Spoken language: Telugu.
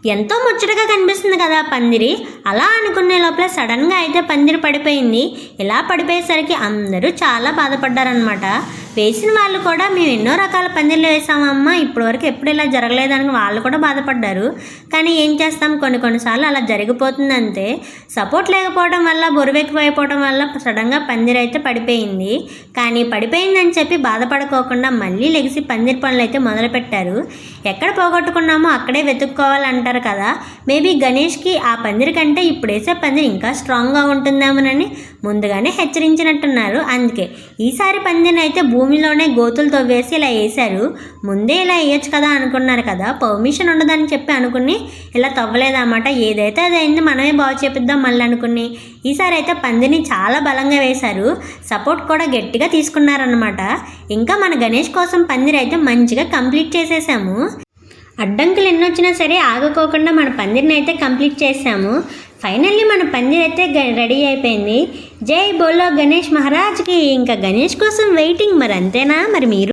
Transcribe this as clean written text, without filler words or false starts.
ఎంతో ముచ్చటగా కనిపిస్తుంది కదా పందిరి. అలా అనుకునే లోపల సడన్గా అయితే పందిరి పడిపోయింది. ఇలా పడిపోయేసరికి అందరూ చాలా బాధపడ్డారనమాట. వేసిన వాళ్ళు కూడా మేము ఎన్నో రకాల పందిర్లు వేసామమ్మా, ఇప్పటివరకు ఎప్పుడు ఇలా జరగలేదని వాళ్ళు కూడా బాధపడ్డారు. కానీ ఏం చేస్తాం, కొన్నిసార్లు అలా జరిగిపోతుంది అంతే. సపోర్ట్ లేకపోవడం వల్ల, బరువెక్కువైపోవడం వల్ల సడన్గా పందిరి అయితే పడిపోయింది. కానీ పడిపోయిందని చెప్పి బాధపడుకోకుండా మళ్ళీ లెగిసి పందిరి పనులు అయితే మొదలుపెట్టారు. ఎక్కడ పోగొట్టుకున్నామో అక్కడే వెతుక్కోవాలంటారు కదా. మేబీ గణేష్కి ఆ పందిరి కంటే ఇప్పుడు వేసే పందిరి ఇంకా స్ట్రాంగ్గా ఉంటుందేమోనని ముందుగానే హెచ్చరించినట్టున్నారు. అందుకే ఈసారి పందిరిని అయితే భూమిలోనే గోతులు తవ్వేసి ఇలా వేశారు. ముందే ఇలా వేయచ్చు కదా అనుకున్నారు కదా, పర్మిషన్ ఉండదని చెప్పి అనుకుని ఇలా తవ్వలేదన్నమాట. ఏదైతే అది అయింది, మనమే బాగు చేపిద్దాం మళ్ళీ అనుకుని ఈసారి అయితే పందిరిని చాలా బలంగా వేశారు. సపోర్ట్ కూడా గట్టిగా తీసుకున్నారనమాట. ఇంకా మన గణేష్ కోసం పందిరి అయితే మంచిగా కంప్లీట్ చేసేసాము. అడ్డంకులు ఎన్నొచ్చినా సరే ఆగకోకుండా మన పందిరిని అయితే కంప్లీట్ చేసాము. ఫైనల్లీ మన పందిరి అయితే రెడీ అయిపోయింది. జై బోలో గణేష్ మహారాజ్కి. ఇంకా గణేష్ కోసం వెయిటింగ్. మరి అంతేనా? మరి మీరు